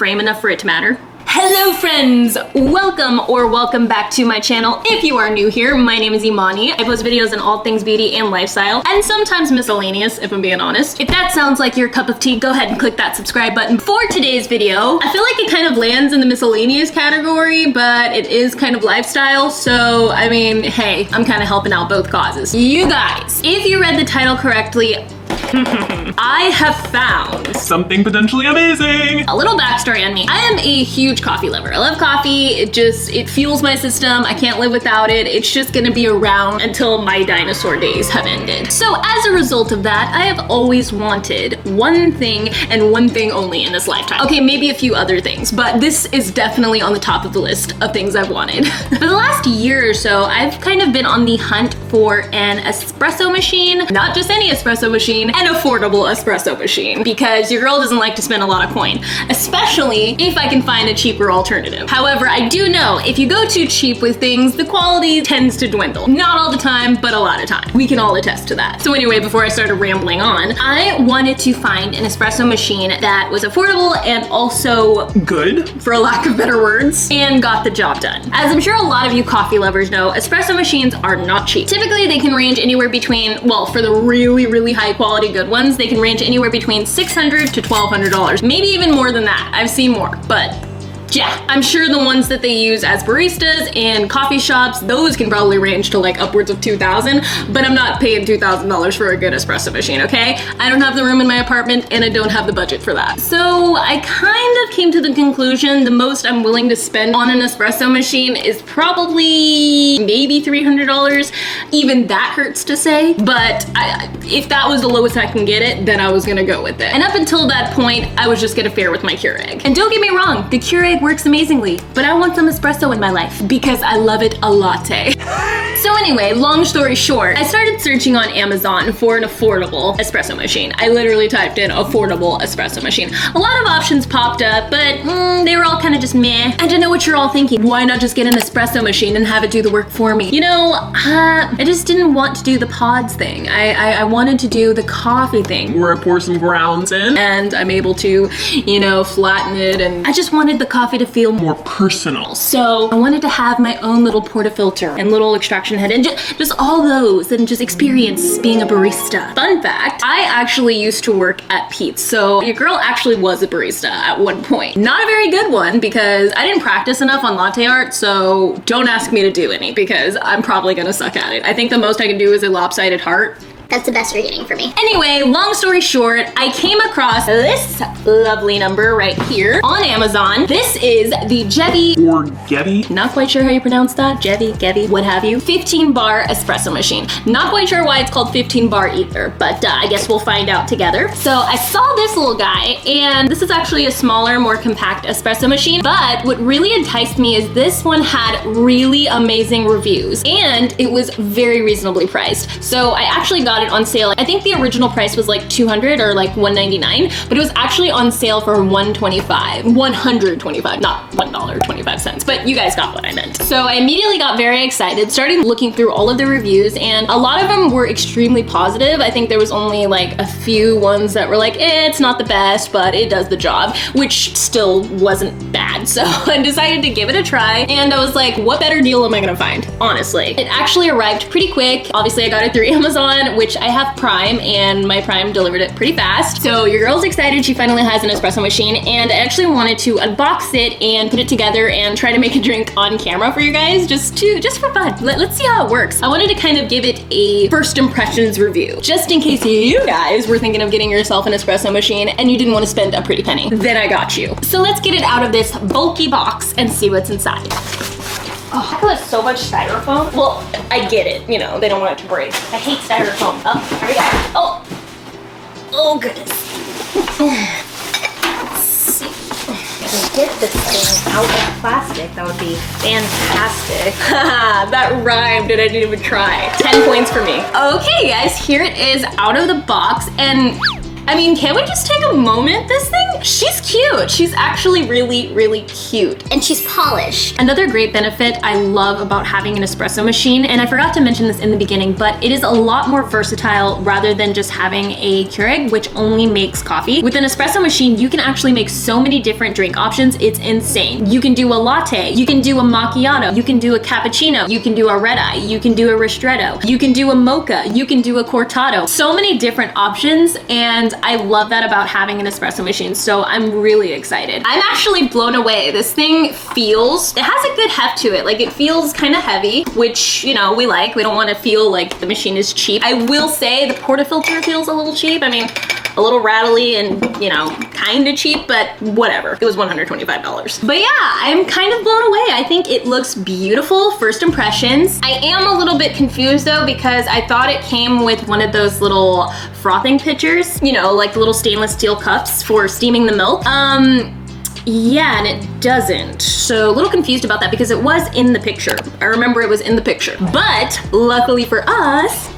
frame enough for it to matter. Hello friends! Welcome back to my channel. If you are new here, my name is Imani. I post videos on all things beauty and lifestyle, and sometimes miscellaneous, if I'm being honest. If that sounds like your cup of tea, go ahead and click that subscribe button. For today's video, I feel like it kind of lands in the miscellaneous category, but it is kind of lifestyle, so I mean, hey, I'm kind of helping out both causes. You guys, if you read the title correctly, I have found something potentially amazing. A little backstory on me. I am a huge coffee lover. I love coffee. It fuels my system. I can't live without it. It's just gonna be around until my dinosaur days have ended. So as a result of that, I have always wanted one thing and one thing only in this lifetime. Okay, maybe a few other things, but this is definitely on the top of the list of things I've wanted. For the last year or so, I've kind of been on the hunt for an espresso machine. Not just any espresso machine, an affordable espresso machine, because your girl doesn't like to spend a lot of coin, especially if I can find a cheaper alternative. However, I do know if you go too cheap with things, the quality tends to dwindle. Not all the time, but a lot of time. We can all attest to that. So anyway, before I started rambling on, I wanted to find an espresso machine that was affordable and also good, for a lack of better words, and got the job done. As I'm sure a lot of you coffee lovers know, espresso machines are not cheap. Typically, they can range anywhere between, well, for the really high quality good ones, they can range anywhere between $600 to $1,200. Maybe even more than that. I've seen more, but yeah, I'm sure the ones that they use as baristas and coffee shops, those can probably range to like upwards of $2,000, but I'm not paying $2,000 for a good espresso machine, okay? I don't have the room in my apartment and I don't have the budget for that. So I kind of came to the conclusion the most I'm willing to spend on an espresso machine is probably maybe $300. Even that hurts to say, but if that was the lowest I can get it, then I was gonna go with it. And up until that point, I was just gonna fare with my Keurig. And don't get me wrong, the Keurig works amazingly, but I want some espresso in my life because I love it a latte. So anyway, long story short, I started searching on Amazon for an affordable espresso machine. I literally typed in affordable espresso machine. A lot of options popped up, but they were all kind of just meh. I don't know what you're all thinking. Why not just get an espresso machine and have it do the work for me? You know, I just didn't want to do the pods thing. I wanted to do the coffee thing. Where I pour some grounds in. And I'm able to, you know, flatten it, and I just wanted the coffee to feel more personal. So I wanted to have my own little portafilter and little extraction head and just all those and just experience being a barista. Fun fact, I actually used to work at Pete's. So your girl actually was a barista at one point. Not a very good one because I didn't practice enough on latte art, so don't ask me to do any because I'm probably gonna suck at it. I think the most I can do is a lopsided heart. That's the best reading for me. Anyway, long story short, I came across this lovely number right here on Amazon. This is the Gevi, or Gevi, not quite sure how you pronounce that, Gevi, what have you, 15 bar espresso machine. Not quite sure why it's called 15 bar either, but I guess we'll find out together. So I saw this little guy, and this is actually a smaller, more compact espresso machine, but what really enticed me is this one had really amazing reviews, and it was very reasonably priced. So I actually got it on sale. I think the original price was like $200 or like $199, but it was actually on sale for $125, not $1.25, but you guys got what I meant. So I immediately got very excited, started looking through all of the reviews, and a lot of them were extremely positive. I think there was only like a few ones that were like, it's not the best, but it does the job, which still wasn't bad. So I decided to give it a try, and I was like, what better deal am I gonna find? Honestly. It actually arrived pretty quick. Obviously I got it through Amazon, which I have Prime, and my Prime delivered it pretty fast. So your girl's excited she finally has an espresso machine, and I actually wanted to unbox it and put it together and try to make a drink on camera for you guys, just for fun. Let's see how it works. I wanted to kind of give it a first impressions review, just in case you guys were thinking of getting yourself an espresso machine and you didn't want to spend a pretty penny. Then I got you. So let's get it out of this bulky box and see what's inside. Oh, there's so much styrofoam. Well, I get it, you know, they don't want it to break. I hate styrofoam. Oh, here we go. Oh goodness. Let's see. If I get this thing out of plastic, that would be fantastic. That rhymed and I didn't even try. 10 points for me. Okay guys, here it is out of the box, and I mean, can't we just take a moment? This thing She's cute. She's actually really, really cute. And she's polished. Another great benefit I love about having an espresso machine, and I forgot to mention this in the beginning, but it is a lot more versatile rather than just having a Keurig, which only makes coffee. With an espresso machine, you can actually make so many different drink options. It's insane. You can do a latte, you can do a macchiato, you can do a cappuccino, you can do a red eye, you can do a ristretto, you can do a mocha, you can do a cortado. So many different options, and I love that about having an espresso machine, so I'm really excited. I'm actually blown away. This thing it has a good heft to it. Like, it feels kind of heavy, which, you know, we like. We don't want to feel like the machine is cheap. I will say the portafilter feels a little cheap. I mean, a little rattly and, you know, kind of cheap, but whatever. It was $125. But yeah, I'm kind of blown away. I think it looks beautiful. First impressions. I am a little bit confused though, because I thought it came with one of those little frothing pitchers, you know, like little stainless steel cups for steaming the milk. Yeah, and it doesn't. So a little confused about that because it was in the picture. I remember it was in the picture. But luckily for us,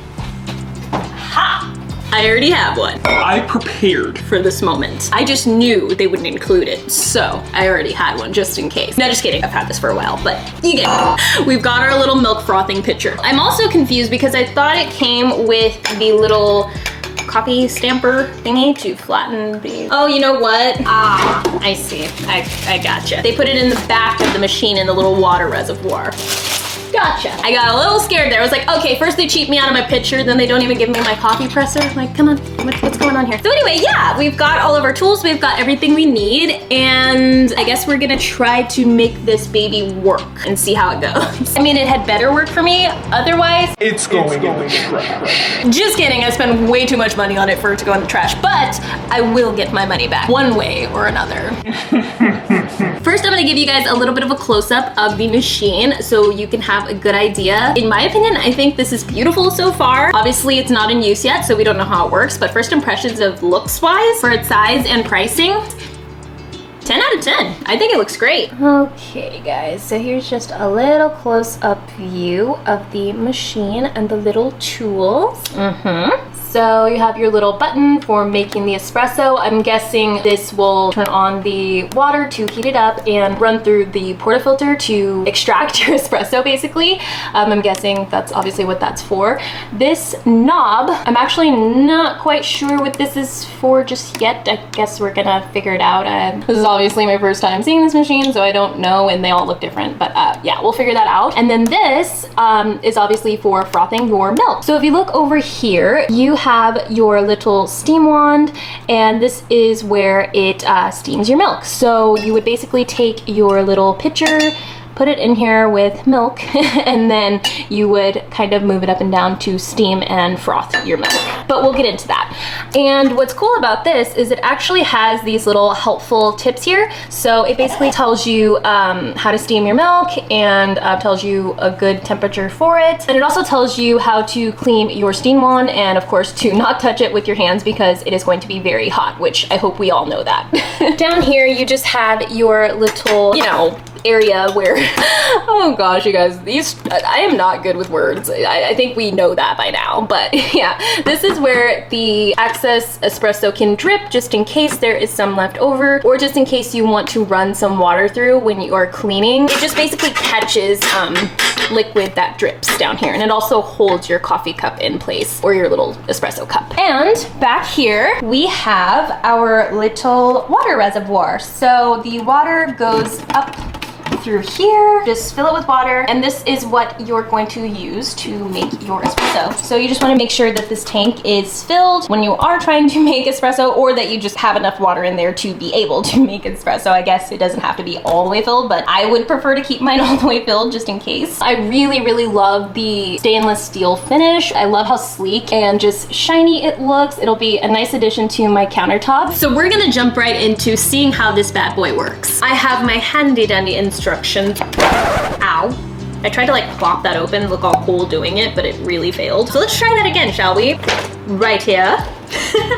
I already have one. I prepared for this moment. I just knew they wouldn't include it, so I already had one just in case. No, just kidding, I've had this for a while, but you get it. We've got our little milk frothing pitcher. I'm also confused because I thought it came with the little coffee stamper thingy to flatten the... Oh, you know what? Ah, I see. I gotcha. They put it in the back of the machine in the little water reservoir. Gotcha. I got a little scared there. I was like, okay, first they cheat me out of my pitcher, then they don't even give me my coffee presser. Like, come on, what's going on here? So anyway, yeah, we've got all of our tools, we've got everything we need, and I guess we're gonna try to make this baby work and see how it goes. I mean, it had better work for me, otherwise, it's going in the trash. Just kidding, I spent way too much money on it for it to go in the trash, but I will get my money back one way or another. First, I'm gonna give you guys a little bit of a close-up of the machine so you can have a good idea. In my opinion, I think this is beautiful so far. Obviously, it's not in use yet, so we don't know how it works, but first impressions of looks-wise, for its size and pricing, 10 out of 10. I think it looks great. Okay, guys, so here's just a little close-up view of the machine and the little tools. So you have your little button for making the espresso. I'm guessing this will turn on the water to heat it up and run through the portafilter to extract your espresso, basically. I'm guessing that's obviously what that's for. This knob, I'm actually not quite sure what this is for just yet. I guess we're gonna figure it out. This is obviously my first time seeing this machine, so I don't know, and they all look different, but yeah, we'll figure that out. And then this is obviously for frothing your milk. So if you look over here, you have your little steam wand, and this is where it steams your milk. So you would basically take your little pitcher, put it in here with milk, and then you would kind of move it up and down to steam and froth your milk. But we'll get into that. And what's cool about this is it actually has these little helpful tips here. So it basically tells you how to steam your milk and tells you a good temperature for it. And it also tells you how to clean your steam wand, and of course to not touch it with your hands because it is going to be very hot, which I hope we all know that. Down here you just have your little, you know, area where, oh gosh, you guys, I am not good with words. I think we know that by now, but yeah, this is where the excess espresso can drip just in case there is some left over, or just in case you want to run some water through when you are cleaning. It just basically catches liquid that drips down here, and it also holds your coffee cup in place, or your little espresso cup. And back here we have our little water reservoir. So the water goes up through here, just fill it with water, and this is what you're going to use to make your espresso. So you just want to make sure that this tank is filled when you are trying to make espresso, or that you just have enough water in there to be able to make espresso. I guess it doesn't have to be all the way filled, but I would prefer to keep mine all the way filled just in case. I really, really love the stainless steel finish. I love how sleek and just shiny it looks. It'll be a nice addition to my countertop. So we're gonna jump right into seeing how this bad boy works. I have my handy dandy instructions. Ow. I tried to like plop that open, look all cool doing it, but it really failed. So let's try that again, shall we? Right here.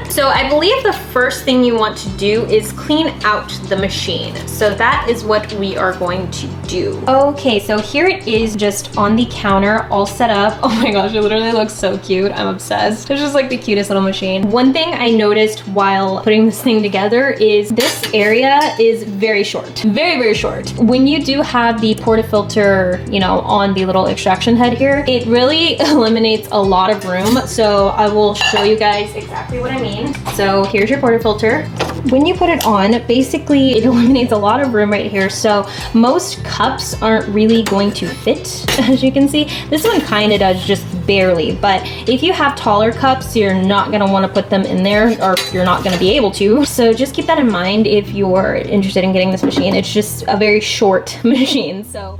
So I believe the first thing you want to do is clean out the machine. So that is what we are going to do. Okay, so here it is just on the counter, all set up. Oh my gosh, it literally looks so cute. I'm obsessed. It's just like the cutest little machine. One thing I noticed while putting this thing together is this area is very short. Very, very short. When you do have the portafilter, you know, on the little extraction head here, it really eliminates a lot of room. So I will show you guys exactly what I mean. So here's your portafilter. When you put it on, basically it eliminates a lot of room right here. So most cups aren't really going to fit, as you can see. This one kind of does, just barely. But if you have taller cups, you're not gonna wanna put them in there, or you're not gonna be able to. So just keep that in mind if you're interested in getting this machine. It's just a very short machine, so.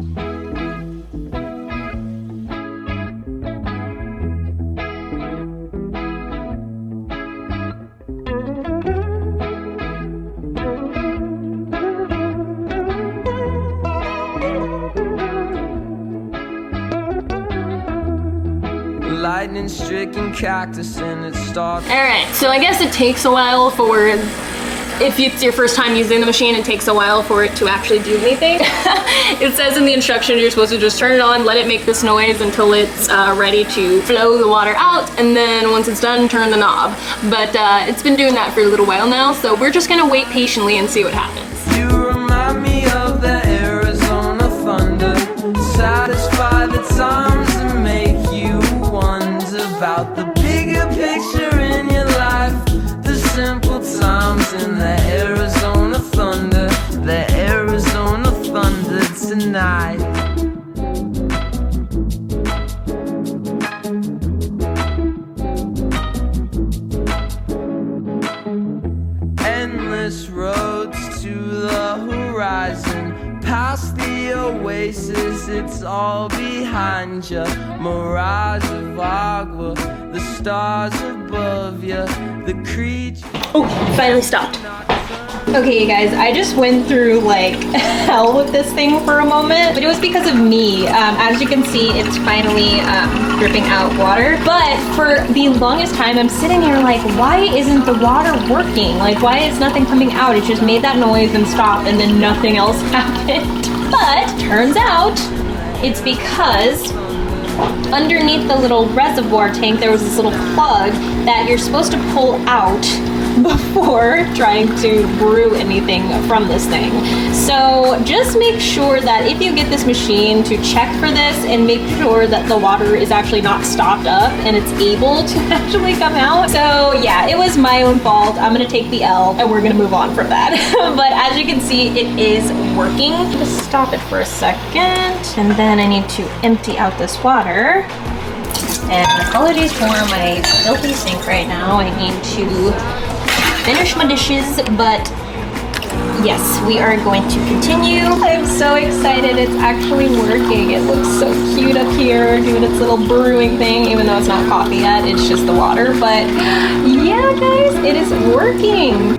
Lightning stricken cactus and it starts. All right, so I guess it takes a while for, if it's your first time using the machine, it takes a while for it to actually do anything. It says in the instructions you're supposed to just turn it on, let it make this noise until it's ready to flow the water out, and then once it's done, turn the knob. But it's been doing that for a little while now, so we're just gonna wait patiently and see what happens. You remind me of the Arizona thunder. Satisfy the times and make you wonder about the bigger picture in your life. The simple times in the Arizona thunder. The Arizona thunder tonight. Endless roads to the horizon, past the oasis, it's all behind you. Mirage of agua, the stars above you, the creature. Oh, finally stopped. Okay, you guys, I just went through like hell with this thing for a moment, but it was because of me. As you can see, it's finally dripping out water. But for the longest time, I'm sitting here like, why isn't the water working? Like, why is nothing coming out? It just made that noise and stopped, and then nothing else happened. But turns out it's because underneath the little reservoir tank, there was this little plug that you're supposed to pull out before trying to brew anything from this thing. So just make sure that if you get this machine, to check for this and make sure that the water is actually not stopped up and it's able to actually come out. So yeah, it was my own fault. I'm gonna take the L and we're gonna move on from that. But as you can see, it is working. Just stop it for a second, and then I need to empty out this water. And apologies for my filthy sink right now. I need to finish my dishes, but yes, we are going to continue. I'm so excited it's actually working. It looks so cute up here doing its little brewing thing, even though it's not coffee yet, it's just the water. But yeah, guys, it is working.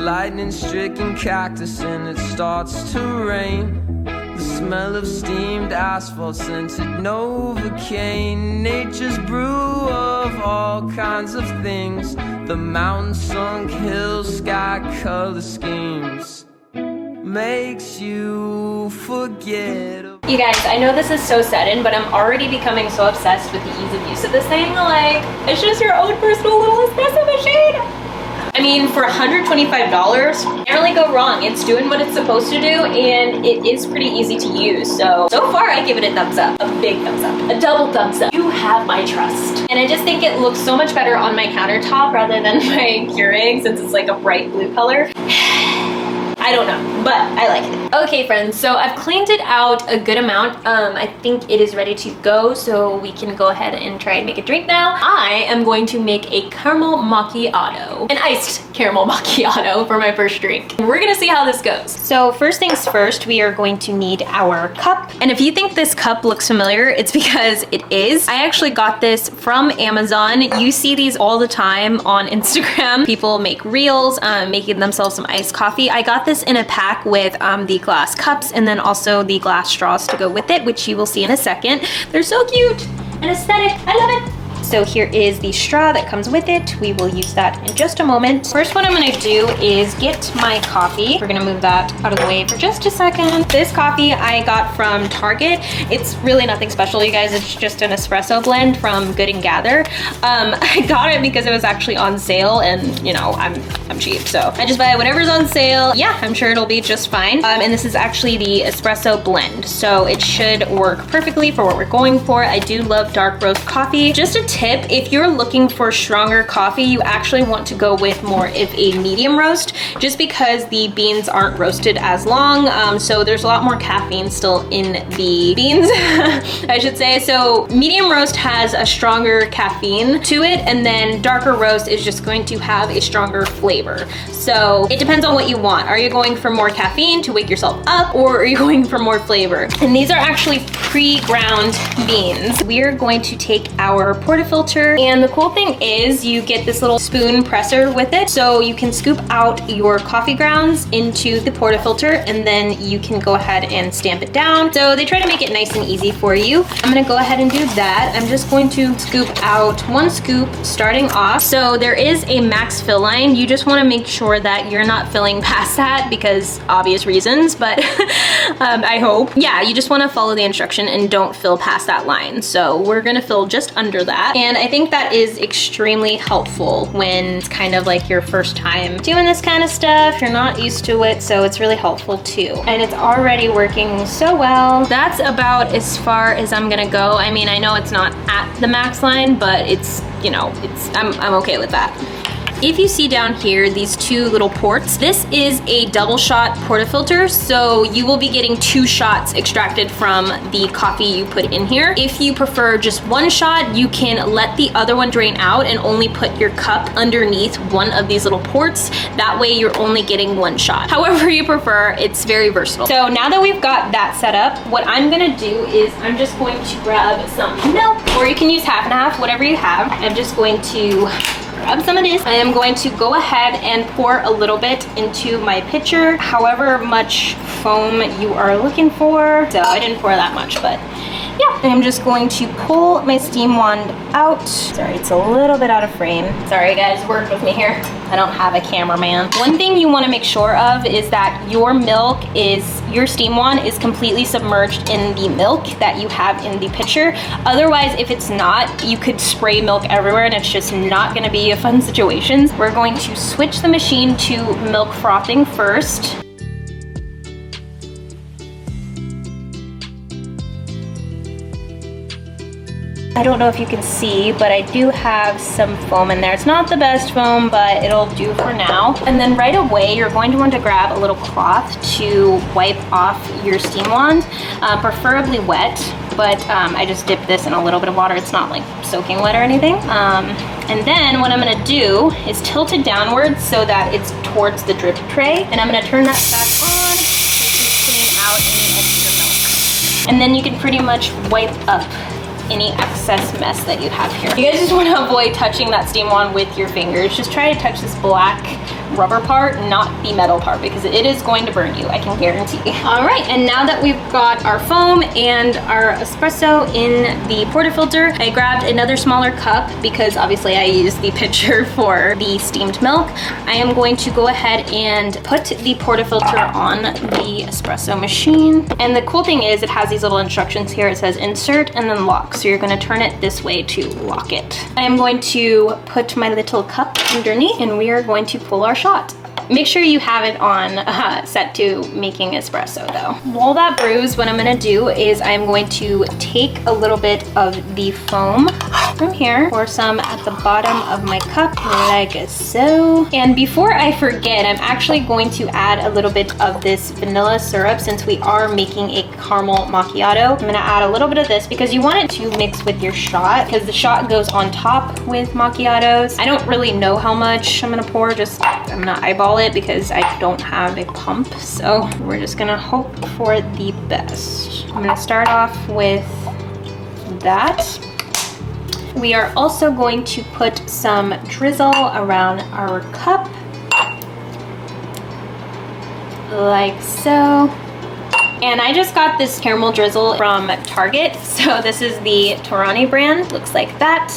Lightning stricken cactus and it starts to rain. The smell of steamed asphalt, scented Novocaine. Nature's brew of all kinds of things. The mountain sunk hills, sky color schemes. Makes you forget. You guys, I know this is so sudden, but I'm already becoming so obsessed with the ease of use of this thing. Like, it's just your own personal little espresso machine. I mean, for $125, can't really go wrong. It's doing what it's supposed to do, and it is pretty easy to use. So far, I give it a thumbs up. A big thumbs up. A double thumbs up. You have my trust. And I just think it looks so much better on my countertop rather than my Keurig, since it's like a bright blue color. I don't know, but I like it. Okay, friends, so I've cleaned it out a good amount. I think it is ready to go, so we can go ahead and try and make a drink now. I am going to make a caramel macchiato, an iced caramel macchiato for my first drink. We're gonna see how this goes. So first things first, we are going to need our cup. And if you think this cup looks familiar, it's because it is. I actually got this from Amazon. You see these all the time on Instagram. People make reels, making themselves some iced coffee. I got this this in a pack with the glass cups and then also the glass straws to go with it, which you will see in a second. They're so cute and aesthetic. I love it. So here is the straw that comes with it. We will use that in just a moment. First, what I'm gonna do is get my coffee. We're gonna move that out of the way for just a second. This coffee I got from Target. It's really nothing special, you guys. It's just an espresso blend from Good&gather. I got it because it was actually on sale, and you know, I'm cheap, so I just buy whatever's on sale. Yeah, I'm sure it'll be just fine. And this is actually the espresso blend, so it should work perfectly for what we're going for. I do love dark roast coffee. Just a tip, if you're looking for stronger coffee, you actually want to go with more of a medium roast, just because the beans aren't roasted as long, so there's a lot more caffeine still in the beans, I should say. So medium roast has a stronger caffeine to it, and then darker roast is just going to have a stronger flavor. So it depends on what you want. Are you going for more caffeine to wake yourself up, or are you going for more flavor? And these are actually pre-ground beans. We're going to take our portafilter, and the cool thing is you get this little spoon presser with it, so you can scoop out your coffee grounds into the portafilter, and then you can go ahead and stamp it down. So they try to make it nice and easy for you. I'm gonna go ahead and do that. I'm just going to scoop out 1 scoop starting off. So there is a max fill line. You just want to make sure that you're not filling past that, because obvious reasons, but I hope. Yeah, you just want to follow the instruction and don't fill past that line. So we're gonna fill just under that, and I think that is extremely helpful when it's kind of like your first time doing this kind of stuff. You're not used to it, so it's really helpful too. And it's already working so well. That's about as far as I'm gonna go. I mean, I know it's not at the max line, but it's, you know, I'm okay with that. If you see down here, these 2 little ports, this is a double shot portafilter, so you will be getting 2 shots extracted from the coffee you put in here. If you prefer just 1 shot, you can let the other one drain out and only put your cup underneath one of these little ports. That way you're only getting 1 shot. However you prefer, it's very versatile. So now that we've got that set up, what I'm gonna do is I'm just going to grab some milk, or you can use half and half, whatever you have. I'm just going to grab some of this. I am going to go ahead and pour a little bit into my pitcher, however much foam you are looking for. So I didn't pour that much, but yeah. I'm just going to pull my steam wand out. Sorry, it's a little bit out of frame. Sorry guys, work with me here. I don't have a cameraman. One thing you want to make sure of is that your your steam wand is completely submerged in the milk that you have in the pitcher. Otherwise, if it's not, you could spray milk everywhere and it's just not going to be a fun situation. We're going to switch the machine to milk frothing first. I don't know if you can see, but I do have some foam in there. It's not the best foam, but it'll do for now. And then right away, you're going to want to grab a little cloth to wipe off your steam wand, preferably wet, but I just dipped this in a little bit of water. It's not like soaking wet or anything. And then what I'm gonna do is tilt it downwards so that it's towards the drip tray. And I'm gonna turn that back on, which is clean out any extra milk. And then you can pretty much wipe up any excess mess that you have here. You guys just want to avoid touching that steam wand with your fingers. Just try to touch this black rubber part, not the metal part, because it is going to burn you, I can guarantee. All right, and now that we've got our foam and our espresso in the portafilter, I grabbed another smaller cup because obviously I used the pitcher for the steamed milk. I am going to go ahead and put the portafilter on the espresso machine. And the cool thing is it has these little instructions here. It says insert and then lock. So you're gonna turn it this way to lock it. I am going to put my little cup underneath and we are going to pull our shot. Make sure you have it on set to making espresso though. While that brews, what I'm gonna do is I'm going to take a little bit of the foam from here, pour some at the bottom of my cup like so. And before I forget, I'm actually going to add a little bit of this vanilla syrup since we are making a caramel macchiato. I'm gonna add a little bit of this because you want it to mix with your shot because the shot goes on top with macchiatos. I don't really know how much I'm gonna pour, I'm gonna eyeball it because I don't have a pump. So we're just gonna hope for the best. I'm gonna start off with that. We are also going to put some drizzle around our cup. like so. And I just got this caramel drizzle from Target. So this is the Torani brand. Looks like that.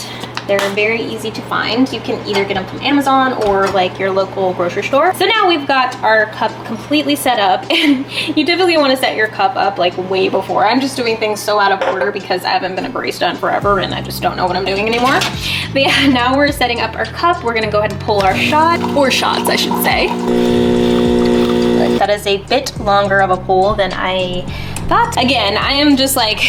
They're very easy to find. You can either get them from Amazon or like your local grocery store. So now we've got our cup completely set up, and you typically want to set your cup up like way before. I'm just doing things so out of order because I haven't been a barista in forever and I just don't know what I'm doing anymore. But yeah, now we're setting up our cup. We're gonna go ahead and pull our shot, or shots I should say. That is a bit longer of a pull than I thought. Again, I am just like,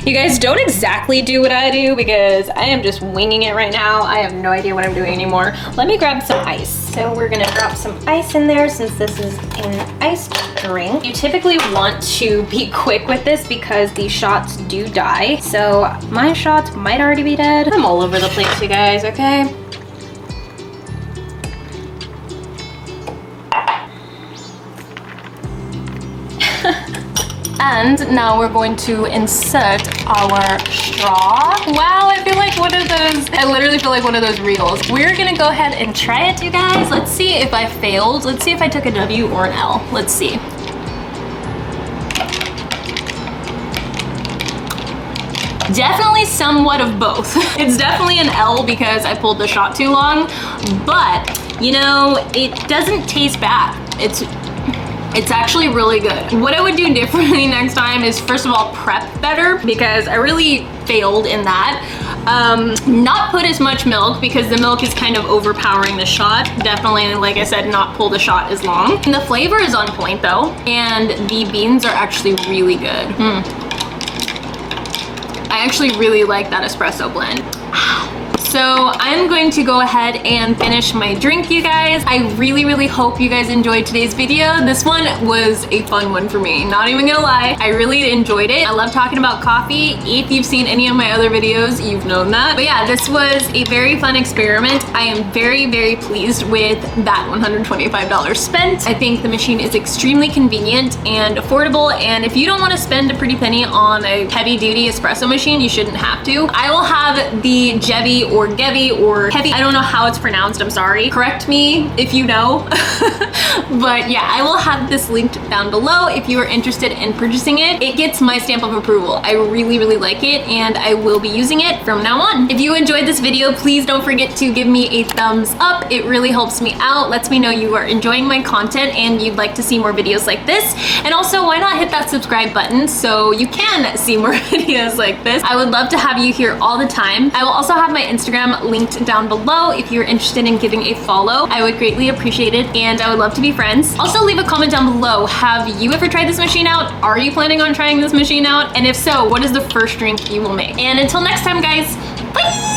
you guys don't exactly do what I do because I am just winging it right now. I have no idea what I'm doing anymore. Let me grab some ice. So we're gonna drop some ice in there since this is an iced drink. You typically want to be quick with this because these shots do die. So my shots might already be dead. I'm all over the place, you guys, okay? And now we're going to insert our straw. Wow, I feel like one of those, I literally feel like one of those reels. We're gonna go ahead and try it, you guys. Let's see if I failed. Let's see if I took a W or an L. Let's see. Definitely somewhat of both. It's definitely an L because I pulled the shot too long, but you know, it doesn't taste bad. It's actually really good. What I would do differently next time is, first of all, prep better because I really failed in that. Not put as much milk because the milk is kind of overpowering the shot. Definitely, like I said, not pull the shot as long. And the flavor is on point though, and the beans are actually really good. I actually really like that espresso blend. So I'm going to go ahead and finish my drink, you guys. I really, really hope you guys enjoyed today's video. This one was a fun one for me, not even gonna lie. I really enjoyed it. I love talking about coffee. If you've seen any of my other videos, you've known that. But yeah, this was a very fun experiment. I am very, very pleased with that $125 spent. I think the machine is extremely convenient and affordable, and if you don't want to spend a pretty penny on a heavy-duty espresso machine, you shouldn't have to. I will have the Gevi or Gevi or Heavy, I don't know how it's pronounced, I'm sorry. Correct me if you know. But yeah, I will have this linked down below if you are interested in purchasing it. It gets my stamp of approval. I really, really like it, and I will be using it from now on. If you enjoyed this video, please don't forget to give me a thumbs up. It really helps me out, lets me know you are enjoying my content and you'd like to see more videos like this. And also, why not hit that subscribe button so you can see more videos like this. I would love to have you here all the time. I will also have my Instagram linked down below if you're interested in giving a follow. I would greatly appreciate it, and I would love to be friends. Also, leave a comment down below. Have you ever tried this machine out? Are you planning on trying this machine out? And if so, what is the first drink you will make? And until next time, guys, bye!